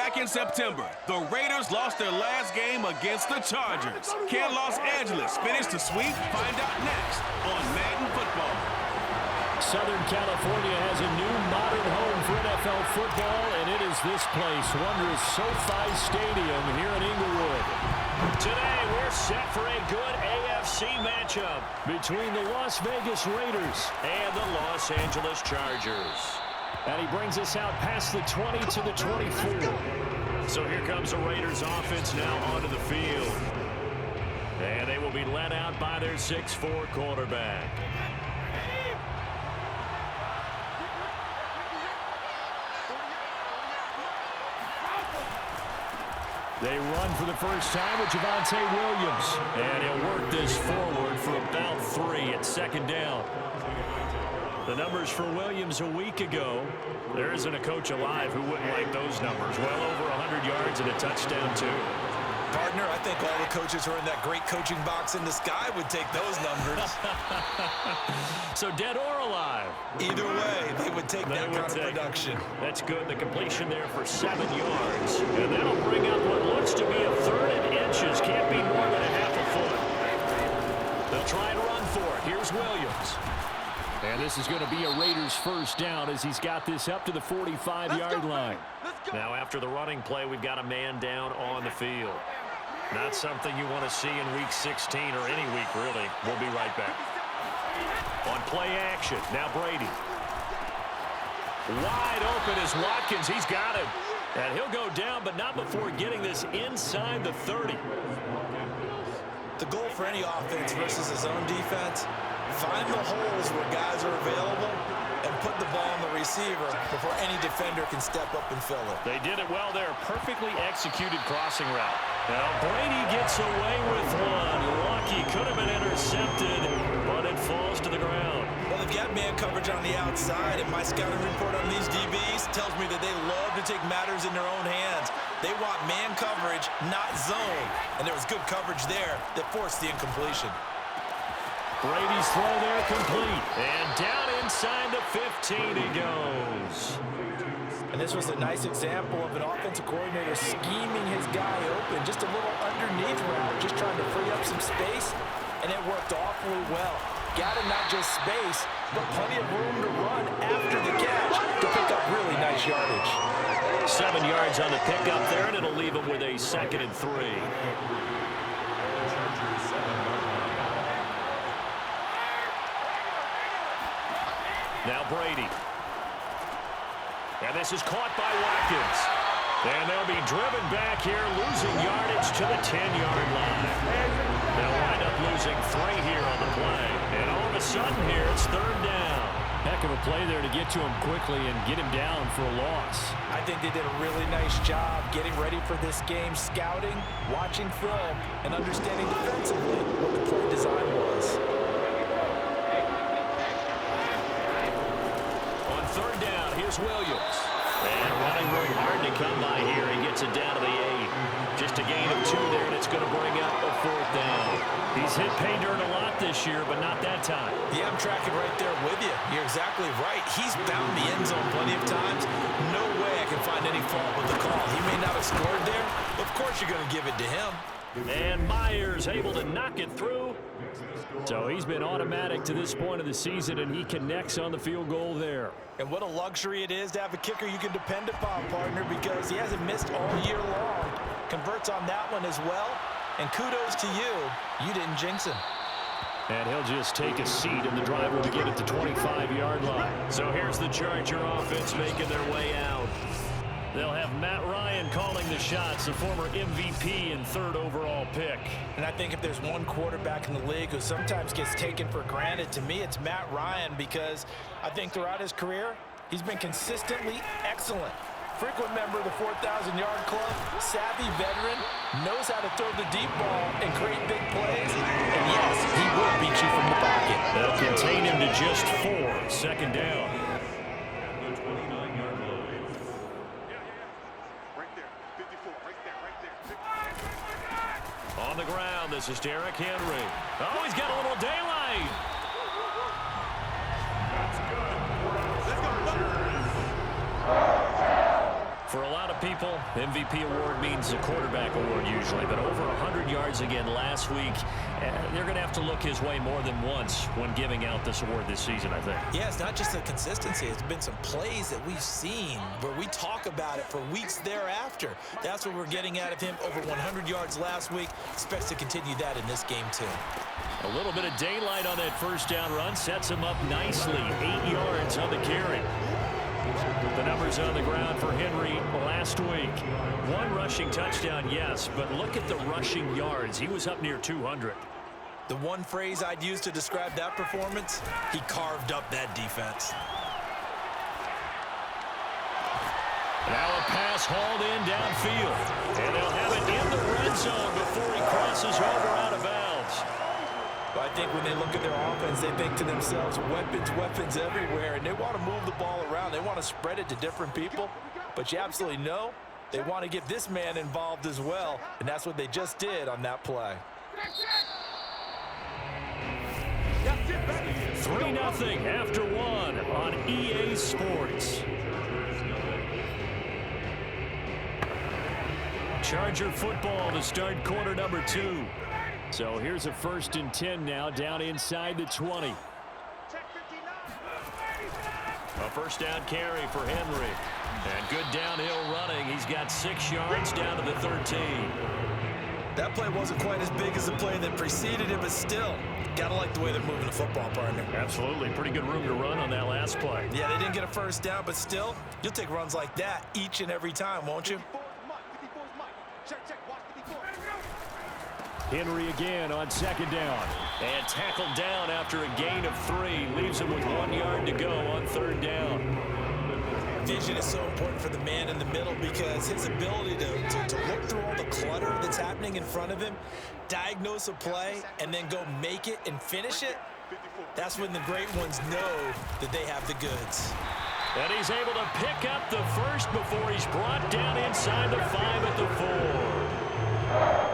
Back in September, the Raiders lost their last game against the Chargers. Can Los Angeles finish the sweep? Find out next on Madden Football. Southern California has a new modern home for NFL football, and it is this place, wondrous SoFi Stadium here in Inglewood. Today, we're set for a good AFC matchup between the Las Vegas Raiders and the Los Angeles Chargers. And he brings us out past the 20 to the 24. So here comes the Raiders offense now onto the field. And they will be led out by their 6'4" quarterback. They run for the first time with Javonte Williams. And he'll work this forward for about 3 at second down. The numbers for Williams a week ago, there isn't a coach alive who wouldn't like those numbers. Well over 100 yards and a touchdown, too. Partner, I think all the coaches who are in that great coaching box in the sky would take those numbers. So dead or alive? Either way, they would take that kind of production. That's good. The completion there for 7 yards. And that'll bring up what looks to be a 3rd and inches. Can't be more than a half a foot. They'll try and run for it. Here's Williams. And this is going to be a Raiders first down as he's got this up to the 45-yard line. Now after the running play, we've got a man down on the field. Not something you want to see in Week 16 or any week, really. We'll be right back. On play action, now Brady. Wide open is Watkins. He's got him. And he'll go down, but not before getting this inside the 30. The goal for any offense versus his own defense, find the holes where guys are available and put the ball on the receiver before any defender can step up and fill it. They did it well there. Perfectly executed crossing route. Now Brady gets away with one. Lucky, could have been intercepted, but it falls to the ground. Well, they've got man coverage on the outside, and my scouting report on these DBs tells me that they love to take matters in their own hands. They want man coverage, not zone. And there was good coverage there that forced the incompletion. Brady's throw there complete. And down inside the 15 he goes. And this was a nice example of an offensive coordinator scheming his guy open. Just a little underneath route, just trying to free up some space. And it worked awfully well. Got him not just space, but plenty of room to run after the catch to pick up really nice yardage. 7 yards on the pickup there, and it'll leave him with a 2nd and 3. Now Brady. And this is caught by Watkins. And they'll be driven back here, losing yardage to the 10-yard line. They'll wind up losing 3 here on the play. And all of a sudden here, it's 3rd down. Heck of a play there to get to him quickly and get him down for a loss. I think they did a really nice job getting ready for this game, scouting, watching film, and understanding defensively what the play design was. On 3rd down, here's Williams. And running room hard to come by here. He gets it down to the 8. Just a gain of 2 there, and it's going to bring up a 4th down. He's hit pay dirt a lot this year, but not that time. Yeah, I'm tracking right there with you. You're exactly right. He's found the end zone plenty of times. No way I can find any fault with the call. He may not have scored there. Of course you're going to give it to him. And Myers able to knock it through. So he's been automatic to this point of the season, and he connects on the field goal there. And what a luxury it is to have a kicker you can depend upon, partner, because he hasn't missed all year long. Converts on that one as well. And kudos to you. You didn't jinx him. And he'll just take a seat, and the drive will begin at the 25-yard line. So here's the Charger offense making their way out. They'll have Matt Ryan calling the shots, the former MVP and 3rd overall pick. And I think if there's one quarterback in the league who sometimes gets taken for granted, to me it's Matt Ryan, because I think throughout his career, he's been consistently excellent. Frequent member of the 4,000-yard club, savvy veteran, knows how to throw the deep ball and create big plays. And yes, he will beat you from the pocket. They'll contain him to just 4, 2nd down. On the ground, this is Derrick Henry. Oh, he's got a little daylight. For a lot of people, MVP award means a quarterback award usually, but over 100 yards again last week. They're going to have to look his way more than once when giving out this award this season, I think. Yeah, it's not just the consistency. It's been some plays that we've seen where we talk about it for weeks thereafter. That's what we're getting out of him. Over 100 yards last week. Expects to continue that in this game, too. A little bit of daylight on that first down run sets him up nicely. 8 yards on the carry. The numbers on the ground for Henry last week. 1 rushing touchdown, yes, but look at the rushing yards. He was up near 200. The one phrase I'd use to describe that performance, he carved up that defense. Now a pass hauled in downfield. And they'll have it in the red zone before he crosses over out of bounds. But I think when they look at their offense, they think to themselves, weapons everywhere, and they want to move the ball around. They want to spread it to different people. But you absolutely know they want to get this man involved as well, and that's what they just did on that play. 3-0 after 1 on EA Sports. Charger football to start quarter number 2. So here's a 1st and 10 now, down inside the 20. A first down carry for Henry. And good downhill running. He's got 6 yards down to the 13. That play wasn't quite as big as the play that preceded it, but still, gotta like the way they're moving the football, partner. Absolutely. Pretty good room to run on that last play. Yeah, they didn't get a first down, but still, you'll take runs like that each and every time, won't you? Henry again on 2nd down. And tackled down after a gain of 3. Leaves him with 1 yard to go on 3rd down. Vision is so important for the man in the middle because his ability to look through all the clutter that's happening in front of him, diagnose a play, and then go make it and finish it, that's when the great ones know that they have the goods. And he's able to pick up the first before he's brought down inside the 5 at the 4.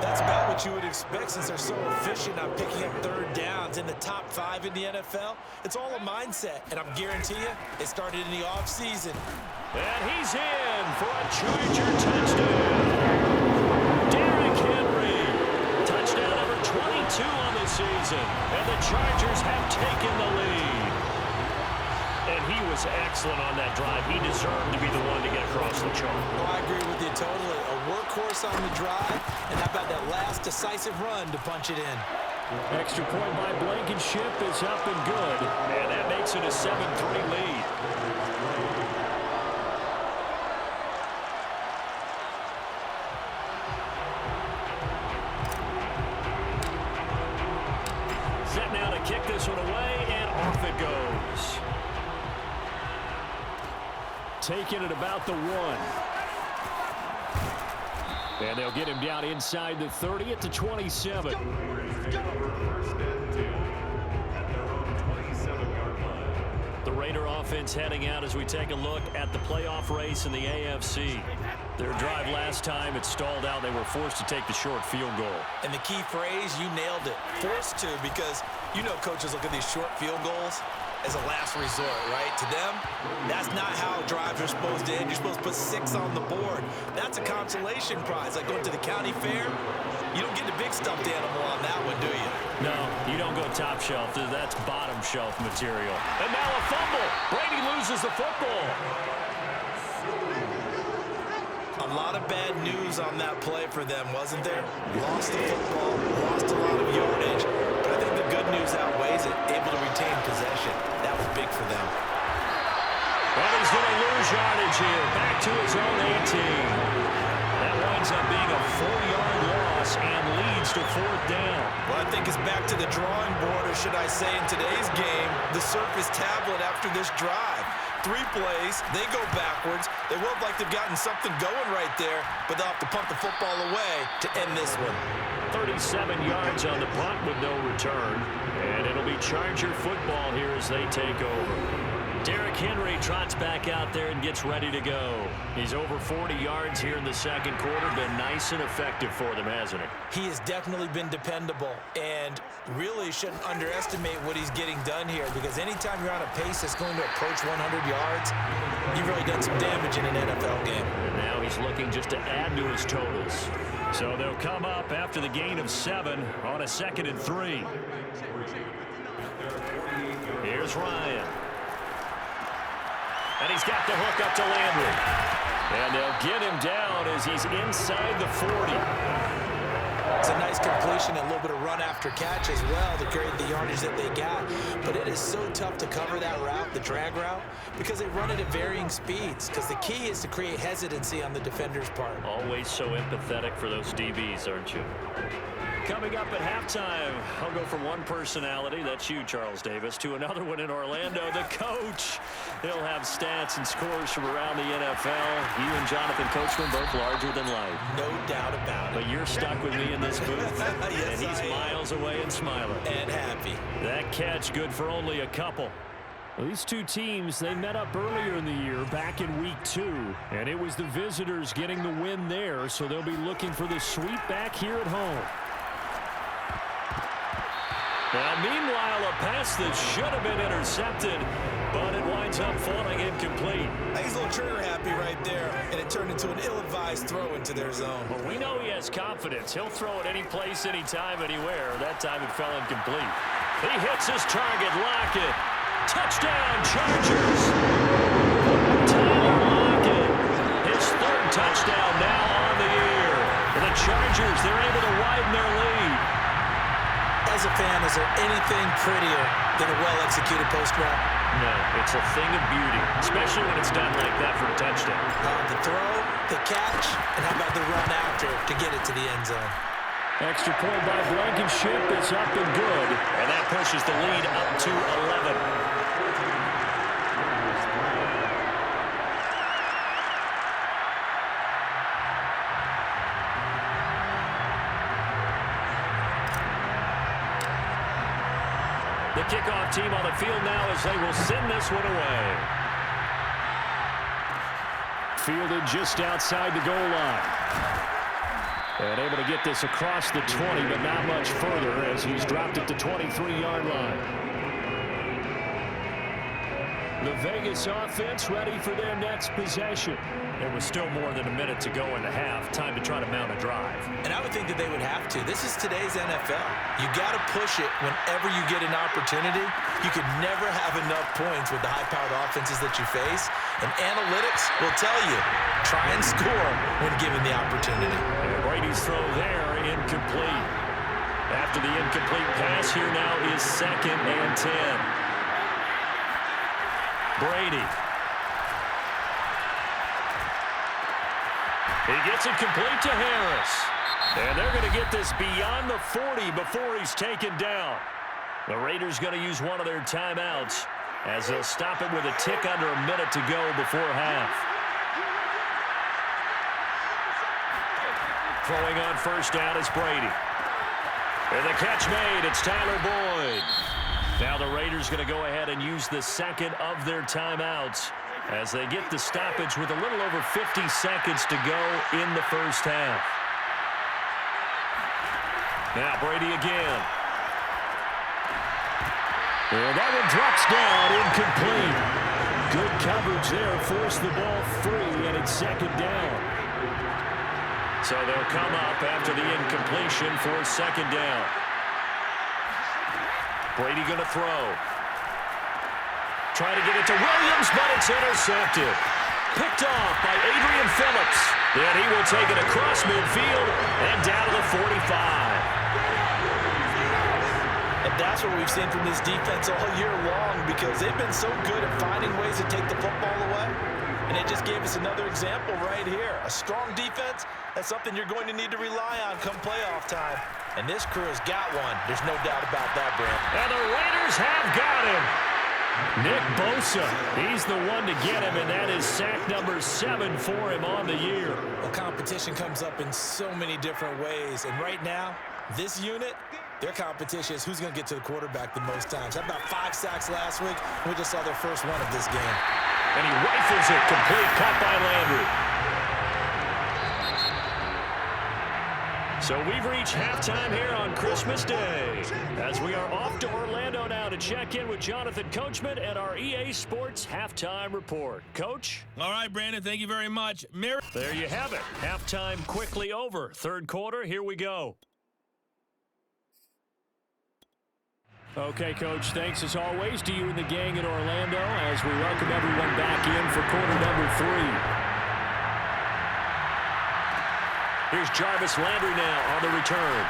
That's about what you would expect since they're so efficient on picking up 3rd downs in the top 5 in the NFL. It's all a mindset, and I'm guarantee you, it started in the offseason. And he's in for a Charger touchdown. Derrick Henry, touchdown number 22 on the season, and the Chargers have taken the lead. And he was excellent on that drive. He deserved to be the one to get across the chalk. Oh, I agree with you totally. A workhorse on the drive, and how about that last decisive run to punch it in? Extra point by Blankenship is up and good, and that makes it a 7-3 lead. Set now to kick this one away, and off it goes. Taking it about the 1. And they'll get him down inside the 30 at the 27. The Raider offense heading out as we take a look at the playoff race in the AFC. Their drive last time, it stalled out. They were forced to take the short field goal. And the key phrase, you nailed it. Forced to, because you know coaches look at these short field goals as a last resort, right? To them, that's not how drives are supposed to end. You're supposed to put 6 on the board. That's a consolation prize. Like going to the county fair, you don't get the big stuffed animal on that one, do you? No, you don't go top shelf. That's bottom shelf material. And now a fumble. Brady loses the football. A lot of bad news on that play for them, wasn't there? Lost the football, lost a lot of yardage, but I think the good news outweighs it. Able to retain possession. That was big for them. Well, he's going to lose yardage here. Back to his own 18. That winds up being a 4-yard loss and leads to 4th down. Well, I think it's back to the drawing board, or should I say in today's game, the Surface tablet after this drive. 3 plays, they go backwards. They look like they've gotten something going right there, but they'll have to punt the football away to end this one. 37 yards on the punt with no return. And it'll be Charger football here as they take over. Derrick Henry trots back out there and gets ready to go. He's over 40 yards here in the second quarter. Been nice and effective for them, hasn't he? He has definitely been dependable, and really shouldn't underestimate what he's getting done here, because anytime you're on a pace that's going to approach 100 yards, you've really done some damage in an NFL game. And now he's looking just to add to his totals. So they'll come up after the gain of 7 on a 2nd and 3. Here's Ryan. And he's got the hook up to Landry. And they'll get him down as he's inside the 40. It's a nice completion, a little bit of run after catch as well to create the yardage that they got. But it is so tough to cover that route, the drag route, because they run it at varying speeds. Because the key is to create hesitancy on the defender's part. Always so empathetic for those DBs, aren't you? Coming up at halftime, I'll go from one personality, that's you, Charles Davis, to another one in Orlando, the coach. He'll have stats and scores from around the NFL. You and Jonathan Coachman both larger than life. No doubt about it. But you're stuck with me in this booth, yes, and he's miles away and smiling. And happy. That catch good for only a couple. Well, these two teams, they met up earlier in the year, back in week 2, and it was the visitors getting the win there, so they'll be looking for the sweep back here at home. Now, meanwhile, a pass that should have been intercepted, but it winds up falling incomplete. He's a little trigger happy right there, and it turned into an ill-advised throw into their zone. Well, we know he has confidence. He'll throw it any place, anytime, anywhere. That time it fell incomplete. He hits his target, Lockett. Touchdown, Chargers. Tyler Lockett, his 3rd touchdown now on the year. For the Chargers, they're able to widen their lead. As a fan, is there anything prettier than a well-executed post route? No, it's a thing of beauty, especially when it's done like that for a touchdown. The throw, the catch, and how about the run after to get it to the end zone? Extra point by Blankenship is up and good, and that pushes the lead up to 11. The kickoff team on the field now as they will send this one away. Fielded just outside the goal line. And able to get this across the 20, but not much further as he's dropped it to 23-yard line. The Vegas offense ready for their next possession. There was still more than a minute to go in the half. Time to try to mount a drive. And I would think that they would have to. This is today's NFL. You got to push it whenever you get an opportunity. You could never have enough points with the high-powered offenses that you face. And analytics will tell you, try and score when given the opportunity. And Brady's throw there, incomplete. After the incomplete pass, here now is 2nd and 10. Brady. He gets it complete to Harris. And they're going to get this beyond the 40 before he's taken down. The Raiders going to use one of their timeouts as they'll stop it with a tick under a minute to go before half. Throwing on first down is Brady. And the catch made. It's Tyler Boyd. Now the Raiders going to go ahead and use the 2nd of their timeouts as they get the stoppage with a little over 50 seconds to go in the first half. Now Brady again. And that one drops down, incomplete. Good coverage there, forced the ball free, and it's 2nd down. So they'll come up after the incompletion for 2nd down. Brady going to throw. Trying to get it to Williams, but it's intercepted. Picked off by Adrian Phillips. Then he will take it across midfield and down to the 45. And that's what we've seen from this defense all year long, because they've been so good at finding ways to take the football away. And it just gave us another example right here. A strong defense, that's something you're going to need to rely on come playoff time. And this crew has got one. There's no doubt about that, Brent. And the Raiders have got him. Nick Bosa, he's the one to get him, and that is sack number 7 for him on the year. Well, competition comes up in so many different ways. And right now, this unit, Their competition is who's going to get to the quarterback the most times. Had about 5 sacks last week. We just saw their first one of this game. And he rifles it, complete, caught by Landry. So we've reached halftime here on Christmas Day, as we are off to Orlando now to check in with Jonathan Coachman and our EA Sports Halftime Report. Coach? All right, Brandon, thank you very much. There you have it. Halftime quickly over. Third quarter, here we go. Okay, Coach, thanks as always to you and the gang in Orlando as we welcome everyone back in for quarter number 3. Here's Jarvis Landry now on the return.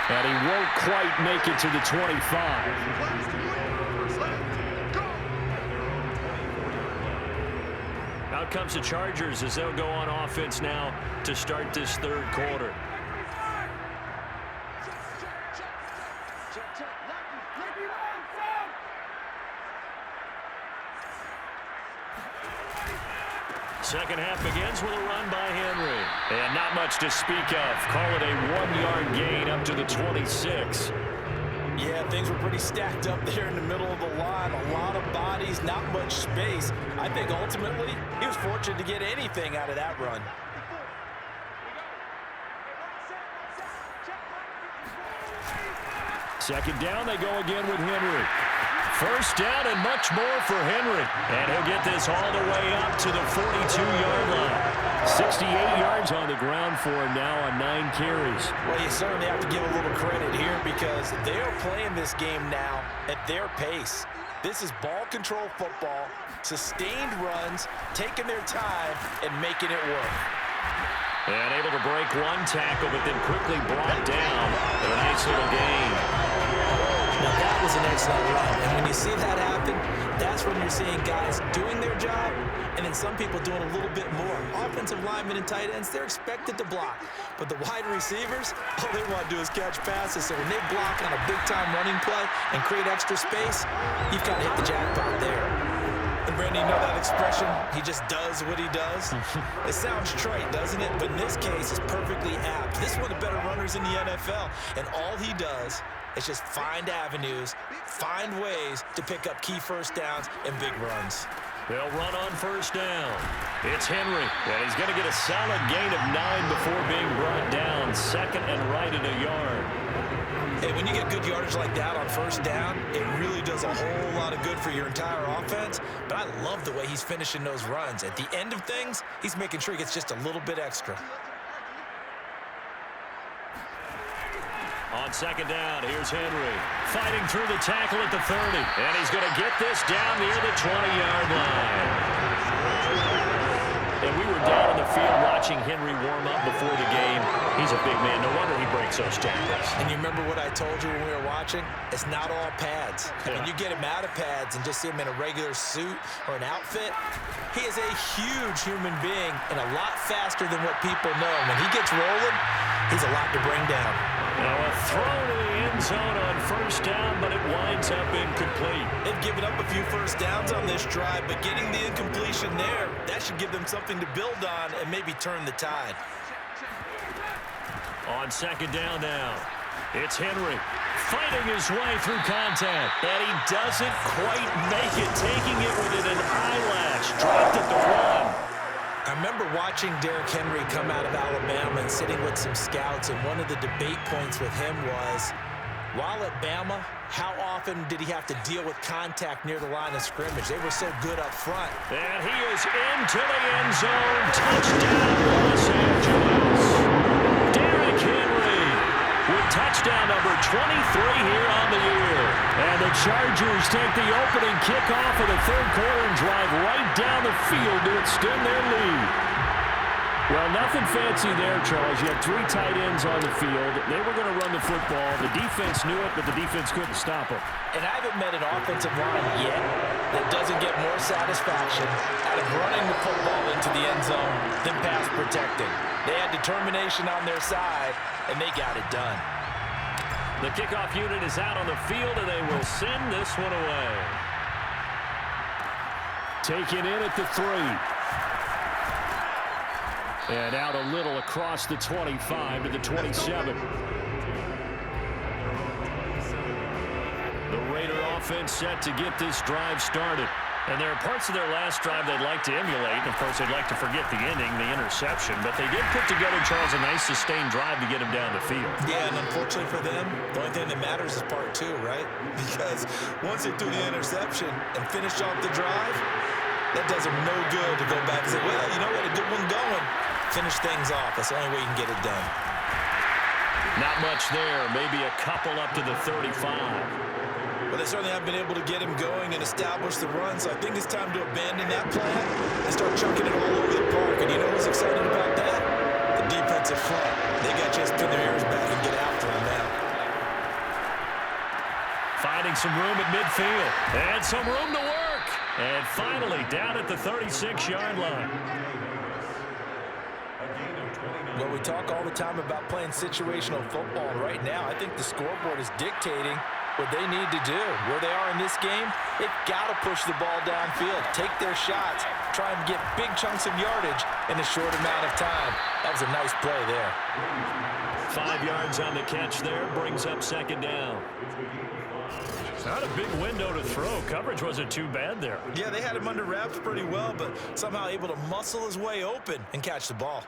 And he won't quite make it to the 25. Out comes the Chargers as they'll go on offense now to start this third quarter. Second half begins with a run by Henry. And not much to speak of. Call it a 1-yard gain up to the 26. Yeah, things were pretty stacked up there in the middle of the line. A lot of bodies, not much space. I think ultimately he was fortunate to get anything out of that run. Second down, they go again with Henry. First down and much more for Henry. And he'll get this all the way up to the 42-yard line. 68 yards on the ground for him now on 9 carries. Well, you certainly have to give a little credit here because they're playing this game now at their pace. This is ball control football, sustained runs, taking their time and making it work. And able to break one tackle, but then quickly brought down. A nice little gain. Now that was an excellent run, and when you see that happen, that's when you're seeing guys doing their job, and then some people doing a little bit more. Offensive linemen and tight ends, they're expected to block, but the wide receivers, all they want to do is catch passes, so when they block on a big-time running play and create extra space, you've kind of hit the jackpot there. And Brandon, you know that expression, he just does what he does? It sounds trite, doesn't it? But in this case, it's perfectly apt. This is one of the better runners in the NFL, and all he does is just find avenues, find ways to pick up key first downs and big runs. They'll run on first down. It's Henry, and he's going to get a solid gain of 9 before being brought down. Second and right at a yard. Hey, when you get good yardage like that on first down, it really does a whole lot of good for your entire offense. But I love the way he's finishing those runs. At the end of things, he's making sure he gets just a little bit extra. On second down, here's Henry. Fighting through the tackle at the 30. And he's going to get this down near the 20-yard line. And we were down in the field watching Henry warm up before the game. He's a big man. No wonder he breaks those tackles. And you remember what I told you when we were watching? It's not all pads. Yeah. When you get him out of pads and just see him in a regular suit or an outfit, he is a huge human being and a lot faster than what people know. When he gets rolling, he's a lot to bring down. Now a throw to the end zone on first down, but it winds up incomplete. They've given up a few first downs on this drive, but getting the incompletion there, that should give them something to build on and maybe turn the tide. On second down now, it's Henry fighting his way through contact, and he doesn't quite make it, taking it within an eyelash. Dropped at the run. I remember watching Derrick Henry come out of Alabama and sitting with some scouts, and one of the debate points with him was, while at Bama, how often did he have to deal with contact near the line of scrimmage? They were so good up front. And he is into the end zone. Touchdown, Los Angeles. Derrick Henry with touchdown number 23 here on the year. And the Chargers take the opening kickoff of the third quarter and drive right down the field to extend their lead. Well, nothing fancy there, Charles. You had 3 tight ends on the field. They were going to run the football. The defense knew it, but the defense couldn't stop them. And I haven't met an offensive line yet that doesn't get more satisfaction out of running the football into the end zone than pass protecting. They had determination on their side, and they got it done. The kickoff unit is out on the field, and they will send this one away. Taken in at the 3. And out a little across the 25 to the 27. Raider offense set to get this drive started. And there are parts of their last drive they'd like to emulate. And, of course, they'd like to forget the ending, the interception. But they did put together, Charles, a nice sustained drive to get him down the field. Yeah, and unfortunately for them, the only thing that matters is part two, right? Because once they threw the interception and finished off the drive, that does them no good to go back and say, well, you know, we had a good one going. Finish things off. That's the only way you can get it done. Not much there. Maybe a couple up to the 35. But they certainly haven't been able to get him going and establish the run, so I think it's time to abandon that plan and start chunking it all over the park. And you know who's excited about that? The defensive front. They got to just pin their ears back and get after him now. Finding some room at midfield. And some room to work. And finally down at the 36-yard line. Well, we talk all the time about playing situational football. Right now, I think the scoreboard is dictating what they need to do. Where they are in this game, they've got to push the ball downfield, take their shots, try and get big chunks of yardage in a short amount of time. That was a nice play there. 5 yards on the catch there, brings up second down. Not a big window to throw. Coverage wasn't too bad there. Yeah, they had him under wraps pretty well, but somehow able to muscle his way open and catch the ball.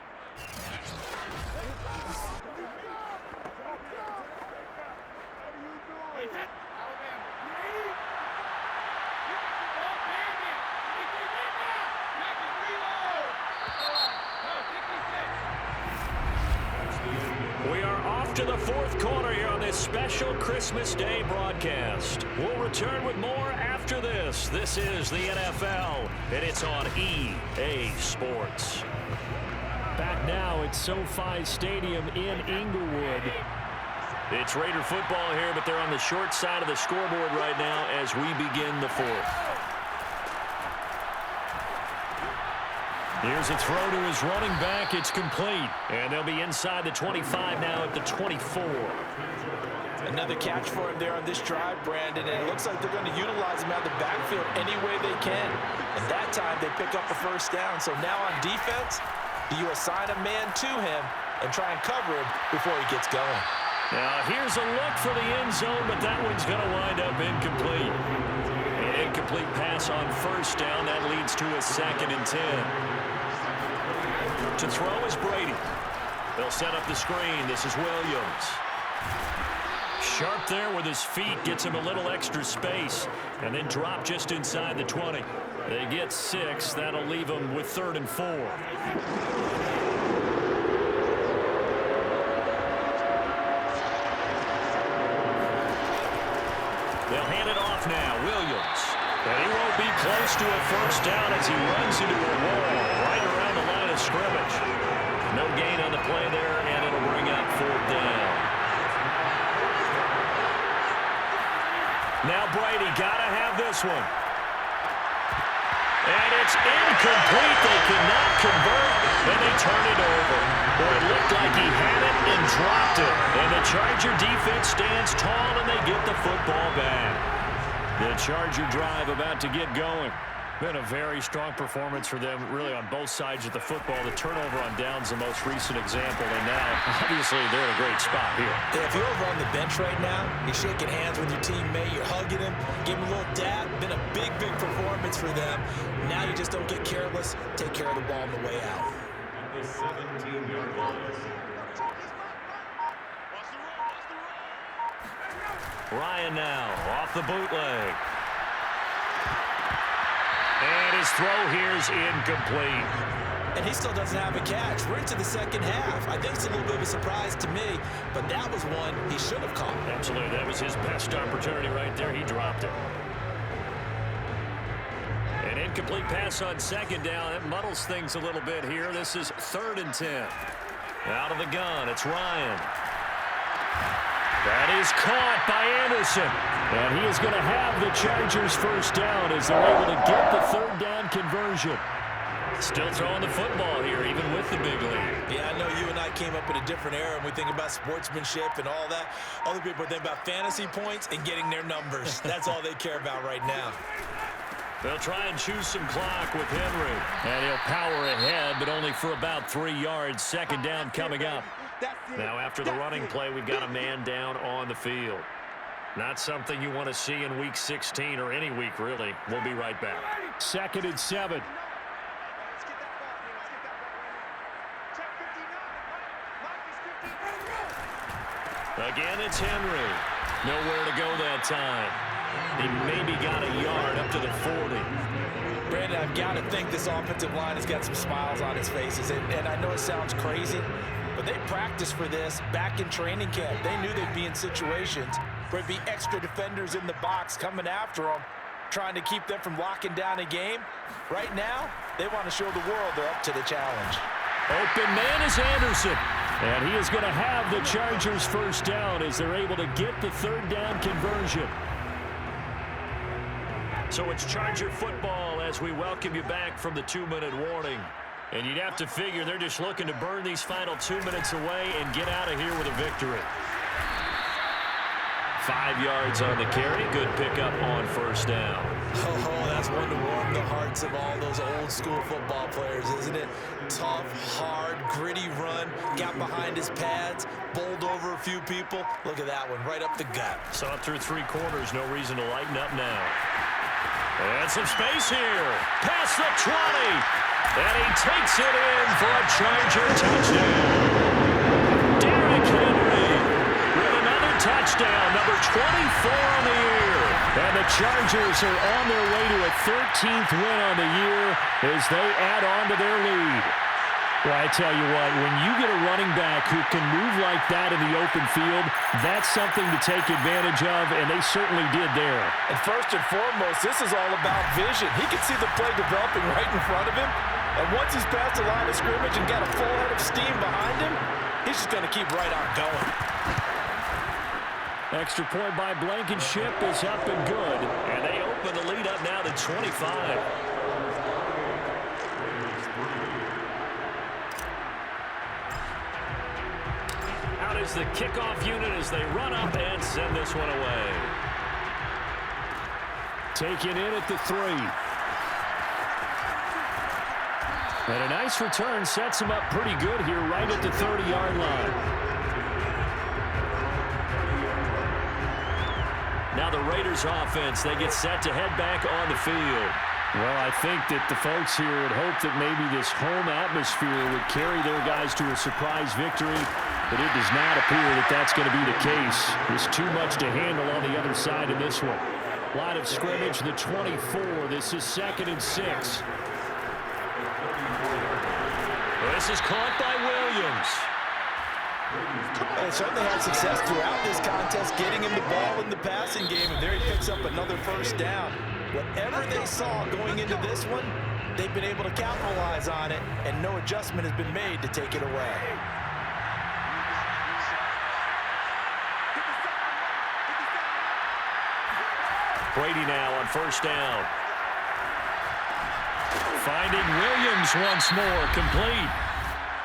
To the fourth quarter here on this special Christmas Day broadcast. We'll return with more after this. This is the NFL, and it's on EA Sports. Back now at SoFi Stadium in Inglewood. It's Raider football here, but they're on the short side of the scoreboard right now as we begin the fourth. Here's a throw to his running back. It's complete. And they'll be inside the 25 now at the 24. Another catch for him there on this drive, Brandon. And it looks like they're going to utilize him out of the backfield any way they can. And that time they pick up a first down. So now on defense, do you assign a man to him and try and cover him before he gets going? Now here's a look for the end zone, but that one's going to wind up incomplete. An incomplete pass on first down. That leads to a 2nd and 10. To throw is Brady. They'll set up the screen. This is Williams. Sharp there with his feet. Gets him a little extra space. And then drop just inside the 20. They get 6. That'll leave them with 3rd and 4. They'll hand it off now. Williams. And he won't be close to a first down as he runs into a wall right around the line of scrimmage. No gain on the play there, and it'll bring up 4th down. Now Brady got to have this one. And it's incomplete. They cannot convert, and they turn it over. Boy, it looked like he had it and dropped it. And the Charger defense stands tall, and they get the football back. The Charger drive about to get going. Been a very strong performance for them, really, on both sides of the football. The turnover on downs, the most recent example, and now, obviously, they're in a great spot here. Yeah, if you're over on the bench right now, you're shaking hands with your teammate, you're hugging him, give him a little dab. Been a big, big performance for them. Now you just don't get careless. Take care of the ball on the way out. Ryan now, off the bootleg. And his throw here's incomplete. And he still doesn't have a catch. We're into the second half. I think it's a little bit of a surprise to me, but that was one he should have caught. Absolutely. That was his best opportunity right there. He dropped it. An incomplete pass on 2nd down. That muddles things a little bit here. This is 3rd and 10. Out of the gun, it's Ryan. That is caught by Anderson. And he is going to have the Chargers first down as they're able to get the 3rd down conversion. Still throwing the football here, even with the big lead. Yeah, I know you and I came up in a different era, and we think about sportsmanship and all that. Other people think about fantasy points and getting their numbers. That's all they care about right now. They'll try and choose some clock with Henry. And he'll power ahead, but only for about 3 yards. 2nd down coming up. Now, after the running play, we've got a man down on the field. Not something you want to see in Week 16 or any week, really. We'll be right back. 2nd and 7. Again, it's Henry. Nowhere to go that time. He maybe got a yard up to the 40. Brandon, I've got to think this offensive line has got some smiles on its faces. And I know it sounds crazy, but they practiced for this back in training camp. They knew they'd be in situations where there'd be extra defenders in the box coming after them, trying to keep them from locking down a game. Right now, they want to show the world they're up to the challenge. Open man is Anderson. And he is going to have the Chargers first down as they're able to get the 3rd down conversion. So it's Charger football as we welcome you back from the 2-minute warning. And you'd have to figure they're just looking to burn these final 2 minutes away and get out of here with a victory. 5 yards on the carry. Good pickup on first down. Oh, that's one to warm the hearts of all those old-school football players, isn't it? Tough, hard, gritty run. Got behind his pads, bowled over a few people. Look at that one, right up the gut. Saw it through 3 quarters. No reason to lighten up now. And some space here. Past the 20. And he takes it in for a Charger touchdown. Derrick Henry with another touchdown, number 24 on the year. And the Chargers are on their way to a 13th win on the year as they add on to their lead. Well, I tell you what, when you get a running back who can move like that in the open field, that's something to take advantage of, and they certainly did there. And first and foremost, this is all about vision. He can see the play developing right in front of him, and once he's past the line of scrimmage and got a full head of steam behind him, he's just going to keep right on going. Extra point by Blankenship is up and good, and they open the lead up now to 25. Out is the kickoff unit as they run up and send this one away. Taken in at the 3. And a nice return sets him up pretty good here right at the 30-yard line. Now the Raiders offense, they get set to head back on the field. Well, I think that the folks here had hoped that maybe this home atmosphere would carry their guys to a surprise victory, but it does not appear that that's going to be the case. There's too much to handle on the other side of this one. Line of scrimmage, the 24. This is 2nd and 6. This is caught by Williams. They certainly had success throughout this contest, getting him the ball in the passing game, and there he picks up another first down. Whatever they saw going into this one, they've been able to capitalize on it, and no adjustment has been made to take it away. Brady now on first down. Finding Williams once more, complete.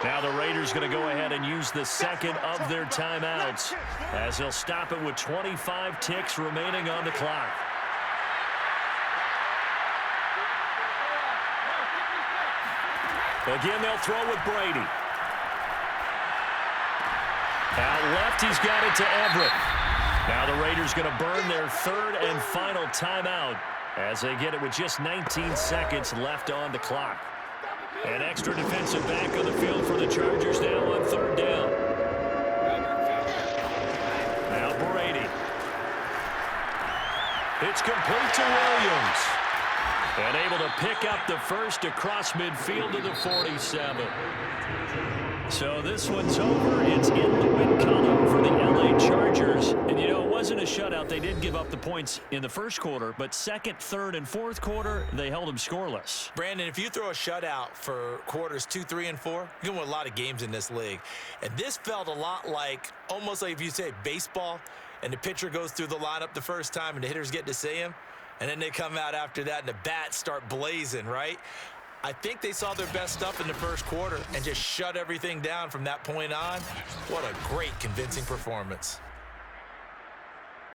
Now the Raiders going to go ahead and use the second of their timeouts as they'll stop it with 25 ticks remaining on the clock. Again, they'll throw with Brady. Out left, he's got it to Everett. Now the Raiders going to burn their 3rd and final timeout as they get it with just 19 seconds left on the clock. An extra defensive back on the field for the Chargers now on 3rd down. Now Brady. It's complete to Williams. And able to pick up the first across midfield to the 47. So this one's over. It's in the win column for the LA Chargers. And, you know, it wasn't a shutout. They did give up the points in the first quarter, but 2nd, 3rd, and 4th quarter, they held them scoreless. Brandon, if you throw a shutout for quarters 2, 3, and 4, you're going to win a lot of games in this league. And this felt a lot like, almost like if you say baseball, and the pitcher goes through the lineup the first time and the hitters get to see him, and then they come out after that and the bats start blazing, right? I think they saw their best stuff in the first quarter and just shut everything down from that point on. What a great, convincing performance.